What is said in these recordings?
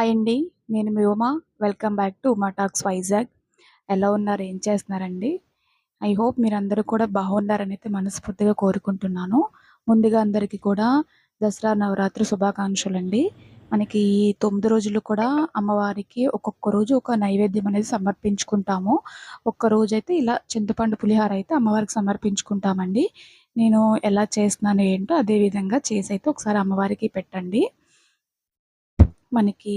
Hi అండి. నేను మీ Uma. Welcome back to Uma talks Vizag. ఎలా ఉన్నారు? ఏం చేస్తున్నారండి? ఐ హోప్ మీరందరూ కూడా బాగున్నారనైతే మనస్ఫూర్తిగా కోరుకుంటున్నాను. ముందుగా అందరికీ కూడా దసరా నవరాత్రి శుభాకాంక్షలండి. మనకి ఈ 9 రోజులు కూడా అమ్మవారికి ఒక్కొక్క రోజు ఒక నైవేద్యం అనేది సమర్పించుకుంటాము. ఒక్కరోజైతే ఇలా చింతపండు పులిహోర అయితే అమ్మవారికి సమర్పించుకుంటామండి. నేను ఎలా చేస్తున్నానో ఏంటో అదే విధంగా చేసైతే ఒకసారి అమ్మవారికి పెట్టండి. మనకి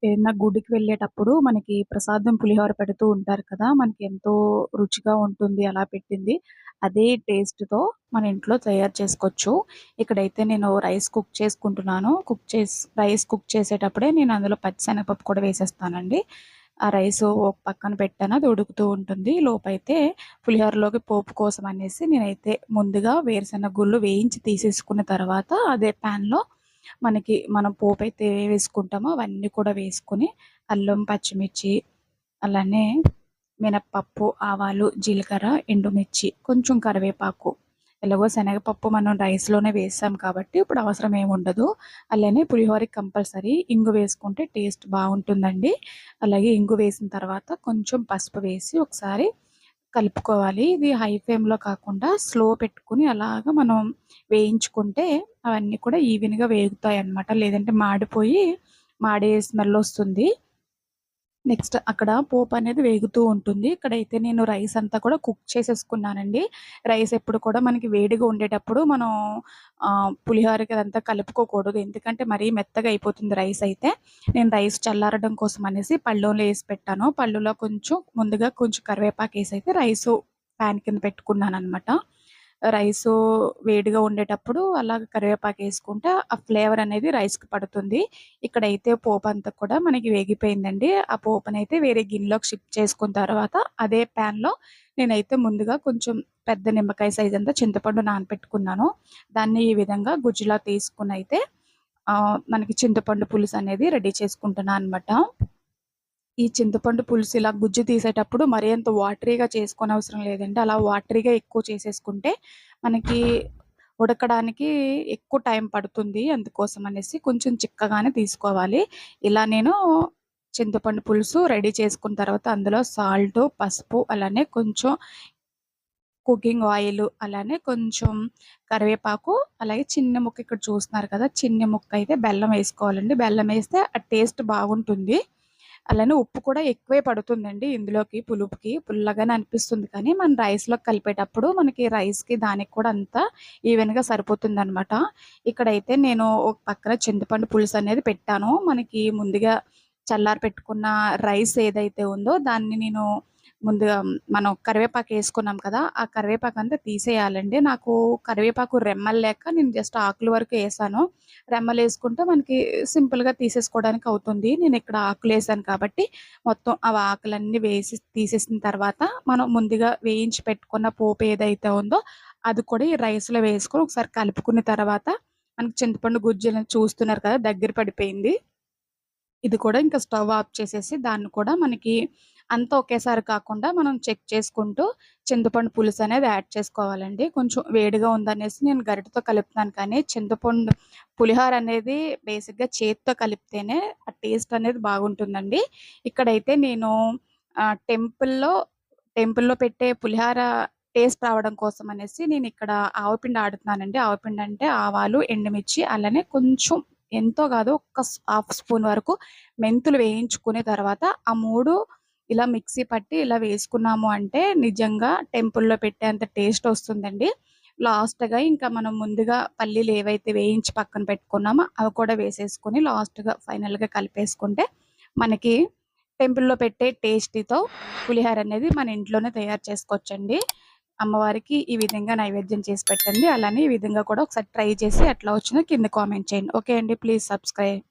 ఏదైనా గుడికి వెళ్ళేటప్పుడు మనకి ప్రసాదం పులిహోర పెడుతూ ఉంటారు కదా! మనకి ఎంతో రుచిగా ఉంటుంది అలా పెట్టింది. అదే టేస్ట్‌తో మన ఇంట్లో తయారు చేసుకోవచ్చు. ఇక్కడైతే నేను రైస్ కుక్ చేసుకుంటున్నాను. రైస్ కుక్ చేసేటప్పుడే నేను అందులో పచ్చిశనగపప్పు కూడా వేసేస్తానండి. ఆ రైసు ఒక పక్కన పెట్టాను. అది ఉడుకుతూ ఉంటుంది. లోపైతే పులిహోరలోకి పోపు కోసం అనేసి నేనైతే ముందుగా వేరుశనగ గుళ్ళు వేయించి తీసేసుకున్న తర్వాత అదే ప్యాన్‌లో మనం పోపైతే వేసుకుంటామో అవన్నీ కూడా వేసుకొని అల్లం, పచ్చిమిర్చి, అలానే మినపప్పు, ఆవాలు, జీలకర్ర, ఎండుమిర్చి, కొంచెం కరివేపాకు, ఎలాగో శనగపప్పు మనం రైస్‌లోనే వేసాం కాబట్టి ఇప్పుడు అవసరం ఏముండదు. అలానే పులిహోరకి కంపల్సరీ ఇంగు వేసుకుంటే టేస్ట్ బావుంటుందండి. అలాగే ఇంగు వేసిన తర్వాత కొంచెం పసుపు వేసి ఒకసారి కలుపుకోవాలి. ఇది హై ఫ్లేమ్‌లో కాకుండా స్లో పెట్టుకొని అలాగా మనం వేయించుకుంటే అవన్నీ కూడా ఈవెన్‌గా వేగుతాయన్నమాట. లేదంటే మాడే స్మెల్లొస్తుంది. నెక్స్ట్ అక్కడ పోపనేది వేగుతూ ఉంటుంది. ఇక్కడైతే నేను రైస్ అంతా కూడా కుక్ చేసేసుకున్నానండి. రైస్ ఎప్పుడు కూడా మనకి వేడిగా ఉండేటప్పుడు మనం పులిహోరకి అదంతా కలుపుకోకూడదు. ఎందుకంటే మరీ మెత్తగా అయిపోతుంది రైస్ అయితే. నేను రైస్ చల్లారడం కోసం అనేసి పళ్ళెంలో ఏసి పెట్టాను. పళ్ళులో ముందుగా కొంచెం కరివేపాకేసైతే రైసు ప్యాన్ కింద పెట్టుకున్నాననమాట. రైసు వేడిగా ఉండేటప్పుడు అలాగ కరివేపాకేసుకుంటే ఆ ఫ్లేవర్ అనేది రైస్‌కి పడుతుంది. ఇక్కడైతే పోపంతా కూడా మనకి వేగిపోయిందండి. ఆ పోపునైతే వేరే గిన్నెలోకి షిఫ్ట్ చేసుకున్న తర్వాత అదే ప్యాన్‌లో నేనైతే ముందుగా కొంచెం పెద్ద నిమ్మకాయ సైజ్ అంతా చింతపండు నానపెట్టుకున్నాను. దాన్ని ఈ విధంగా గుజ్జులా తీసుకొనైతే మనకి చింతపండు పులుసనేది రెడీ చేసుకుంటున్నా అనమాట. ఈ చింతపండు పులుసు ఇలా గుజ్జు తీసేటప్పుడు మరీ అంత వాటరీగా చేసుకోనవసరం లేదండి. అలా వాటరీగా ఎక్కువ చేసేసుకుంటే మనకి ఉడకడానికి ఎక్కువ టైం పడుతుంది. అందుకోసం అనేసి కొంచెం చిక్కగానే తీసుకోవాలి. ఇలా నేను చింతపండు పులుసు రెడీ చేసుకున్న తర్వాత అందులో సాల్టు, పసుపు, అలానే కొంచెం కుకింగ్ ఆయిలు, అలానే కొంచెం కరివేపాకు, అలాగే చిన్న ముక్క ఇక్కడ చూస్తున్నారు కదా! చిన్న ముక్క అయితే బెల్లం వేసుకోవాలండి. బెల్లం వేస్తే ఆ టేస్ట్ బాగుంటుంది. అలానే ఉప్పు కూడా ఎక్కువే పడుతుందండి ఇందులోకి పులుపుకి. పుల్లగానే అనిపిస్తుంది కానీ మనం రైస్‌లోకి కలిపేటప్పుడు మనకి రైస్‌కి దానికి కూడా అంతా ఈవెన్‌గా సరిపోతుందనమాట. ఇక్కడైతే నేను ఒక పక్కన చింతపండు పులుసనేది పెట్టాను. మనకి ముందుగా చల్లారి పెట్టుకున్న రైస్ ఏదైతే ఉందో దాన్ని నేను ముందుగా మనం కరివేపాకేసుకున్నాం కదా! ఆ కరివేపాకంతా తీసేయాలండి. నాకు కరివేపాకు రెమ్మలు లేక నేను జస్ట్ ఆకుల వరకు ఏసాను. రెమ్మలేసుకుంటే మనకి సింపుల్‌గా తీసేసుకోవడానికి అవుతుంది. నేనిక్కడ ఆకులేసాను కాబట్టి మొత్తం ఆకులన్నీ తీసేసిన తర్వాత మనం ముందుగా వేయించి పెట్టుకున్న పోపు ఏదైతే ఉందో అది కూడా ఈ రైస్‌లో వేసుకొని ఒకసారి కలుపుకున్న తర్వాత మనకి చింతపండు గుజ్జుని చూస్తున్నారు కదా! దగ్గర పడిపోయింది. ఇది కూడా ఇంకా స్టవ్ ఆఫ్ చేసేసి దాన్ని కూడా మనకి అంతా ఒకేసారి కాకుండా మనం చెక్ చేసుకుంటూ చింతపండు పులుసనేది యాడ్ చేసుకోవాలండి. కొంచెం వేడిగా ఉందనేసి నేను గరిటెతో కలుపుతున్నాను కానీ పులిహోర అనేది బేసిక్‌గా చేత్తో కలిపితేనే ఆ టేస్ట్ అనేది బాగుంటుందండి. ఇక్కడైతే నేను టెంపుల్‌లో పెట్టే పులిహోర టేస్ట్ రావడం కోసం అనేసి నేనిక్కడ ఆవపిండి ఆడుతున్నానండి. ఆవపిండి అంటే ఆవాలు, ఎండుమిర్చి, అలానే కొంచెం ఎంతో కాదు హాఫ్ స్పూన్ వరకు మెంతులు వేయించుకునే తర్వాత ఆ 3 ఇలా మిక్సీ పట్టి ఇలా వేసుకున్నాము అంటే నిజంగా టెంపుల్‌లో పెట్టేంత టేస్ట్ వస్తుందండి. లాస్ట్‌గా ఇంకా మనం ముందుగా పల్లీలు ఏవైతే వేయించి పక్కన పెట్టుకున్నామో అవి కూడా వేసేసుకొని లాస్ట్‌గా ఫైనల్‌గా కలిపేసుకుంటే మనకి టెంపుల్‌లో పెట్టే టేస్టీతో పులిహోర అనేది మన ఇంట్లోనే తయారు చేసుకోవచ్చండి. అమ్మవారికి ఈ విధంగా నైవేద్యం చేసి పెట్టండి. అలానే ఈ విధంగా కూడా ఒకసారి ట్రై చేసి ఎట్లా వచ్చిందో కింద కామెంట్ చేయండి. ఓకే అండి. Please subscribe.